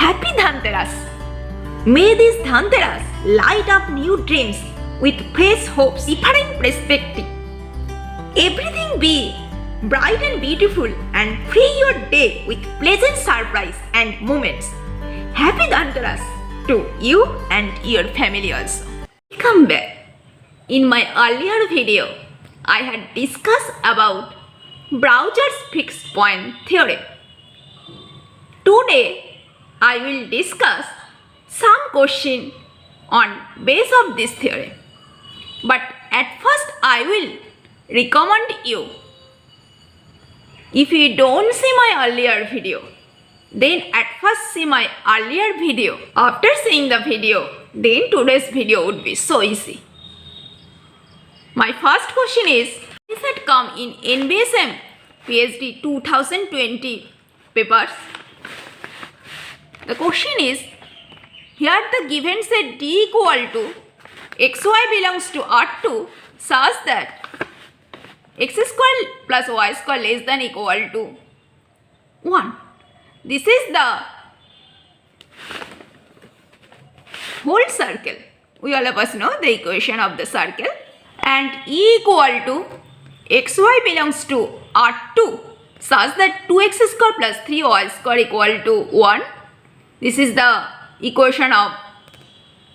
Happy Dhanteras! May this Dhanteras light up new dreams with fresh hopes, different perspective. Everything be bright and beautiful and free your day with pleasant surprise and moments. Happy Dhanteras to you and your family also. Welcome back. In my earlier video, I had discussed about Browser's fixed point theorem. Today, I will discuss some question on base of this theorem. But at first, I will recommend you, if you don't see my earlier video, then at first see my earlier video. After seeing the video, then today's video would be so easy. My first question is that come in NBSM PhD 2020 papers. The question is, here the given set D equal to xy belongs to R2 such that x square plus y square less than equal to 1. This is the whole circle. We all of us know the equation of the circle. And E equal to xy belongs to R2 such that 2x square plus 3y square equal to 1. This is the equation of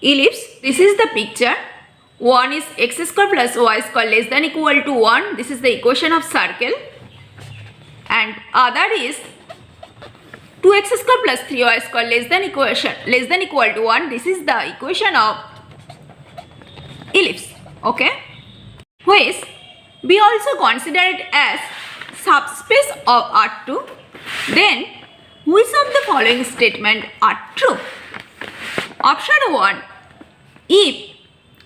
ellipse. This is the picture. 1 is x square plus y square less than equal to 1. This is the equation of circle. And other is 2x square plus 3y square less than equal to 1. This is the equation of ellipse. Okay. Which we also consider it as subspace of R2. Then which of the following statement are true? Option 1. If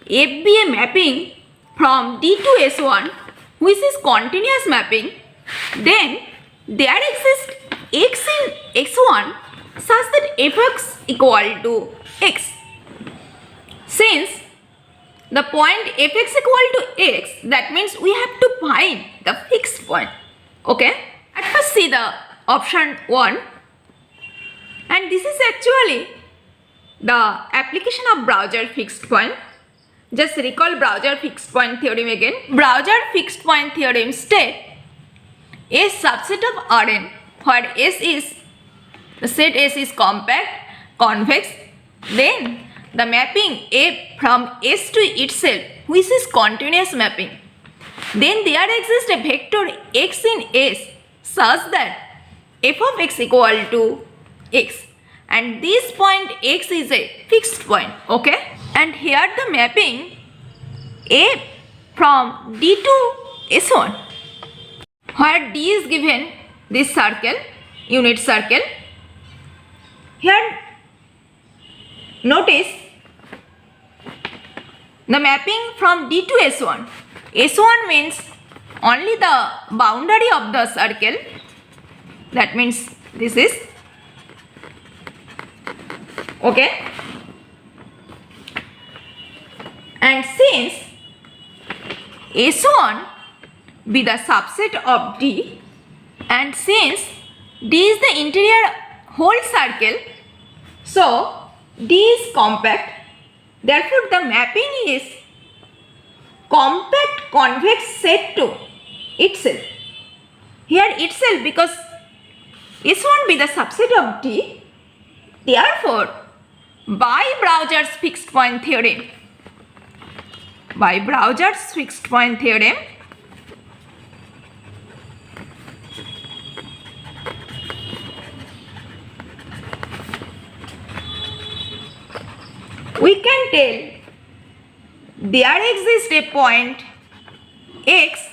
F be a mapping from D to S1 which is continuous mapping, then there exists x in x1 such that fx equal to x. Since the point fx equal to x, that means we have to find the fixed point. Okay. At first see the option 1. And this is actually the application of Browser fixed point. Just recall Browser fixed point theorem again. Browser fixed point theorem states a subset of Rn where S is, the set S is compact, convex, then the mapping F from S to itself which is continuous mapping. Then there exists a vector x in S such that f of x equal to x, and this point x is a fixed point. Okay. And here the mapping F from D to S1 where D is given this circle, unit circle. Here notice the mapping from D to S1. S1 means only the boundary of the circle. That means this is okay. And since S1 be the subset of D, and since D is the interior whole circle, so D is compact. Therefore, the mapping is compact convex set to itself. Here itself, because S1 be the subset of D, therefore, by Browser's fixed point theorem, we can tell there exists a point x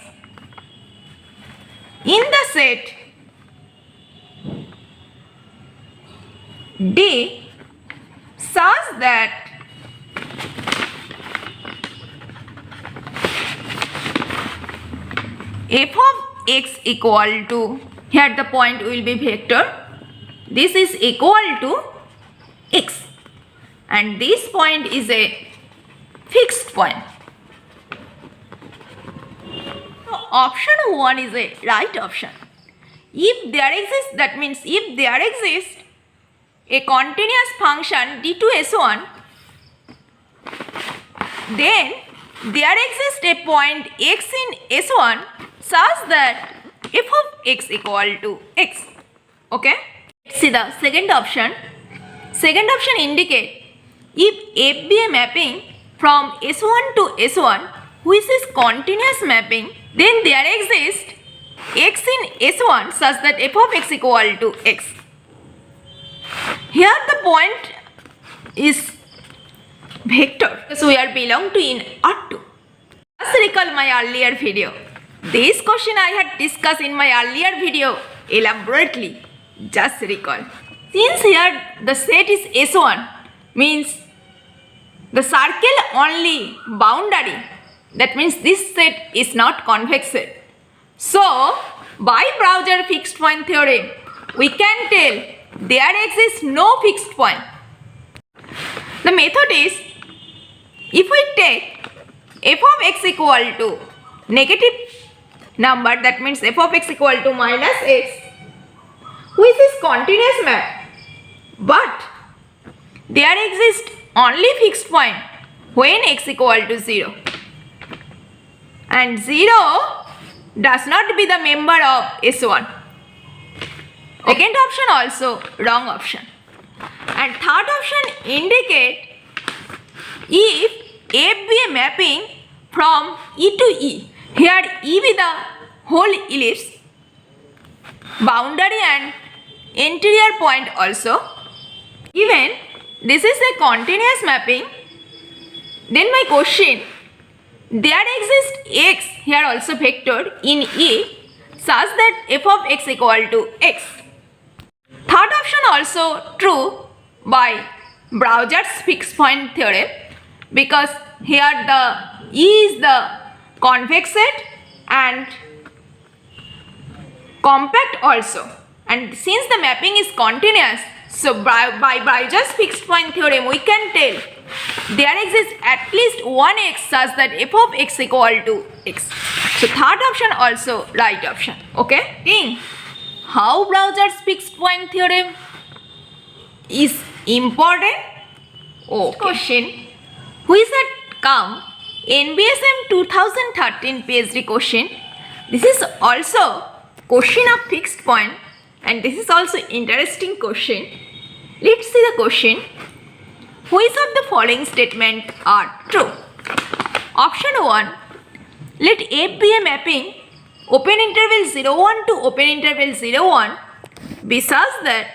in the set D such that f of x equal to, here the point will be vector, this is equal to x, and this point is a fixed point. So option 1 is a right option. If there exists, that means if there exists a continuous function d2s1, then there exists a point x in s1 such that f of x equal to x. Okay? See the second option. Second option indicate if f be a mapping from s1 to s1 which is continuous mapping, then there exists x in s1 such that f of x equal to x. Here the point is vector, so we are belong to in R2. Just recall my earlier video. This question I had discussed in my earlier video elaborately. Just recall. Since here the set is S1, means the circle only boundary, that means this set is not convex set. So by Browser fixed point theorem, we can tell there exists no fixed point. The method is, if we take f of x equal to negative number, that means f of x equal to minus x, which is continuous map, but there exists only fixed point when x equal to 0, and 0 does not be the member of S1. Second option also wrong option. And third option indicate if f be a mapping from E to E. Here E be the whole ellipse, boundary and interior point also. Even this is a continuous mapping, then my question, there exists x here also vector in E such that f of x equal to x. Third option also true by Browser's fixed point theorem, because here the E is the convex set and compact also, and since the mapping is continuous, so by Browser's fixed point theorem we can tell there exists at least one x such that f of x equal to x. So third option also right option. Okay? Think how Browser's fixed point theorem is important. Okay. Question which had come NBSM 2013 PhD question. This is also question of fixed point, and this is also interesting question. Let's see the question. Which of the following statements are true? Option 1. Let f be a mapping open interval 0, 1 to open interval 0, 1 be such that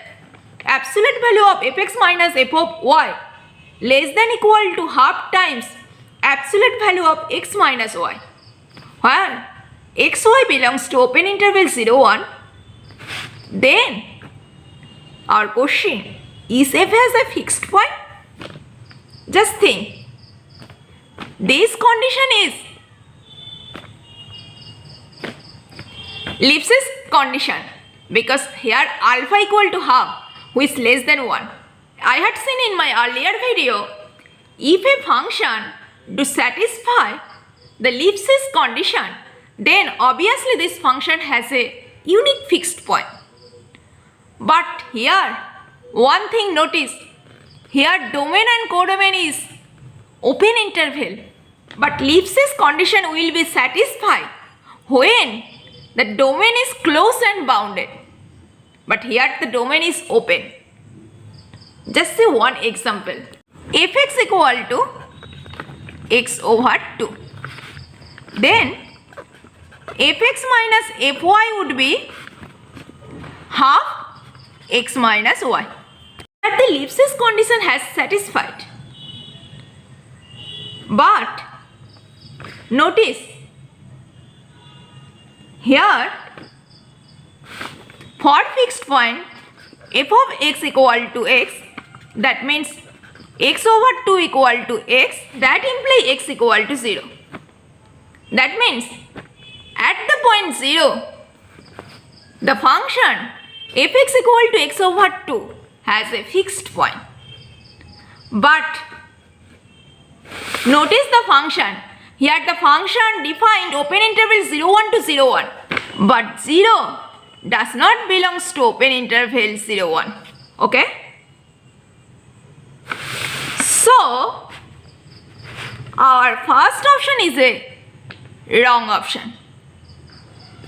absolute value of fx minus f of y less than equal to half times absolute value of x minus y. Where xy belongs to open interval 0, 1, then our question is f has a fixed point? Just think, this condition is Lipschitz condition, because here alpha equal to half which is less than 1. I had seen in my earlier video, if a function to satisfy the Lipschitz condition, then obviously this function has a unique fixed point. But here one thing notice, here domain and codomain is open interval, but Lipschitz condition will be satisfied when the domain is closed and bounded, but here the domain is open. Just see one example. Fx equal to x over 2. Then fx minus fy would be half x minus y. That the Lipschitz condition has satisfied. But notice here for fixed point f of x equal to x, that means x over 2 equal to x, that implies x equal to 0. That means at the point 0, the function fx equal to x over 2 has a fixed point. But notice the function. Here the function defined open interval 0, 1 to 0, 1. But 0 does not belongs to open interval 0, 1. Okay? So our first option is a wrong option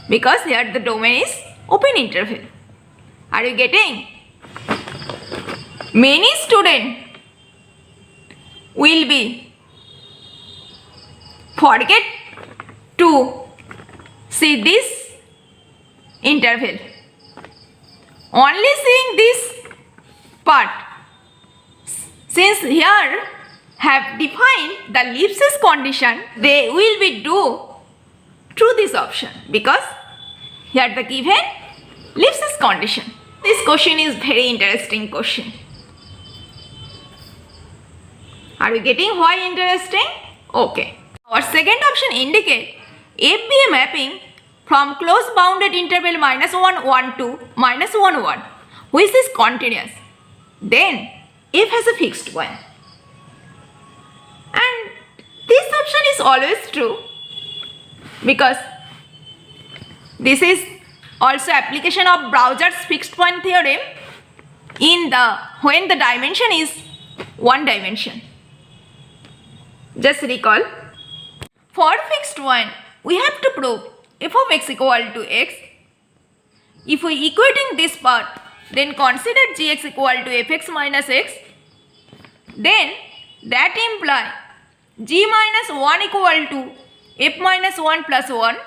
because here the domain is open interval. Are you getting? Many students will be forget to see this interval. Only seeing this part. Since here have defined the ellipsis condition, they will be do through this option because here the given ellipsis condition. This question is very interesting question. Are you getting why interesting? Okay. Our second option indicate f be a mapping from closed bounded interval -1, 1 to -1, 1, which is continuous. Then f has a fixed point. And this option is always true because this is also application of Browser's fixed point theorem in the when the dimension is one dimension. Just recall, for fixed point we have to prove f of x equal to x. If we equating this part, then consider gx equal to fx minus x. Then that imply g minus 1 equal to f minus 1 plus 1,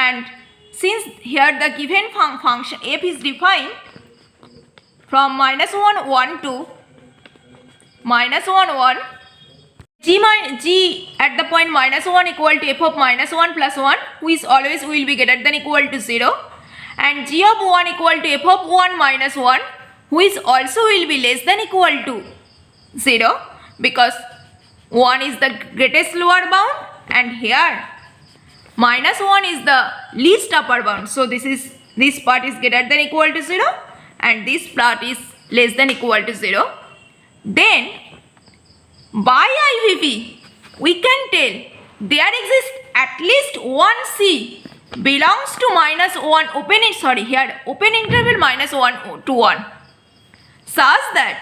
and since here the given function f is defined from -1, 1 to -1, 1, g at the point -1 equal to f of -1 plus 1, which always will be greater than equal to 0, and g of 1 equal to f of 1 minus 1, which also will be less than equal to 0 because 1 is the greatest lower bound and here -1 is the least upper bound. So this part is greater than equal to 0 and this part is less than equal to 0. Then by IVP we can tell there exists at least one C belongs to -1 open interval -1 to 1 such that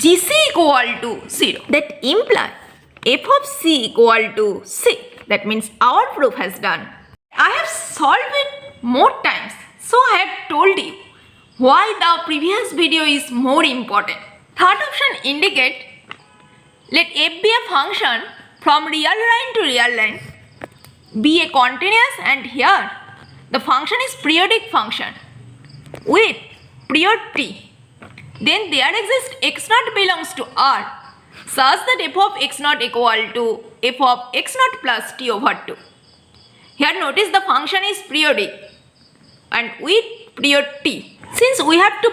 GC equal to 0. That implies f of c equal to c. That means our proof has done. I have solved it more times, so I have told you why the previous video is more important. Third option indicate let f be a function from real line to real line, be a continuous, and here the function is periodic function with period t. Then there exists x0 belongs to R such that f of x0 equal to f of x0 plus t over 2. Here notice the function is periodic and with period t. Since we have to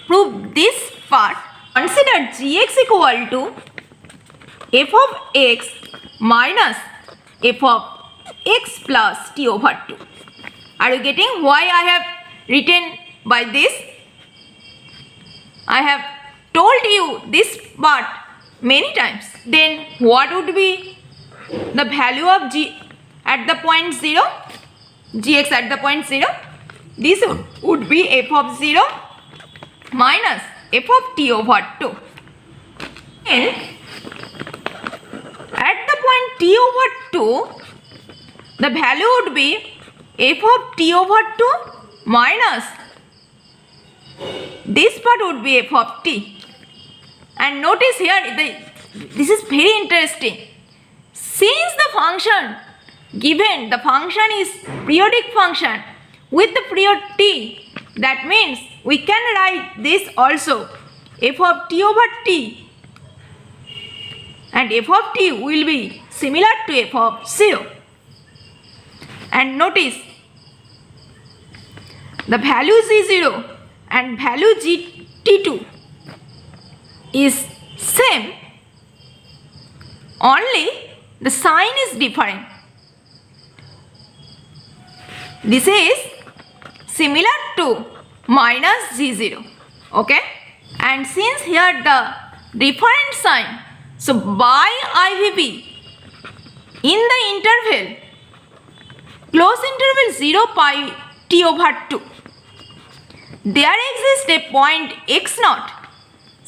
prove this part, consider gx equal to f of x minus f of x plus t over 2. Are you getting why I have written by this? I have told you this part many times. Then what would be the value of g at the point 0? Gx at the point 0? This would be f of 0 minus f of t over 2. And at the point t over 2, the value would be f of t over 2 minus this part would be f of t. And notice here this is very interesting. Since the function given, the function is periodic function with the period t, that means we can write this also f of t over t, and f of t will be similar to f of 0. And notice the value g0 and value t2 is same, only the sign is different. This is similar to minus g0, okay? And since here the different sign, so by IVP in the interval close interval 0 pi t over 2, there exists a point x0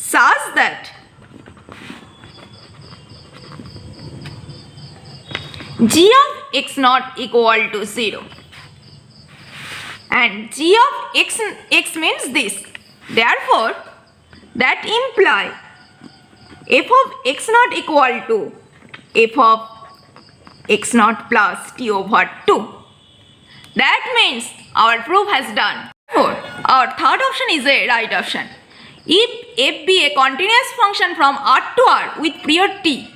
such that g of x naught equal to 0, and g of x means this. Therefore, that imply f of x naught equal to f of x naught plus t over 2. That means our proof has done. Therefore, our third option is a right option. If f be a continuous function from R to R with period t,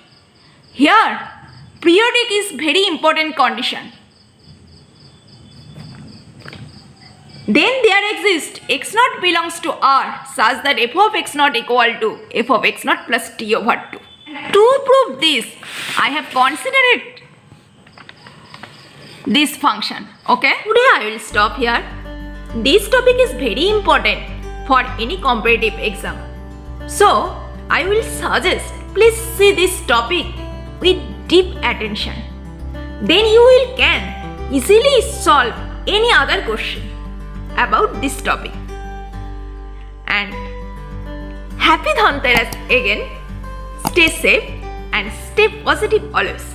here periodic is very important condition. Then there exists x naught belongs to R such that f of x naught equal to f of x naught plus t over 2. To prove this, I have considered this function. Okay, today I will stop here. This topic is very important for any competitive exam. So I will suggest please see this topic with deep attention. Then you will can easily solve any other question about this topic. And happy Dhanteras again. Stay safe and stay positive always.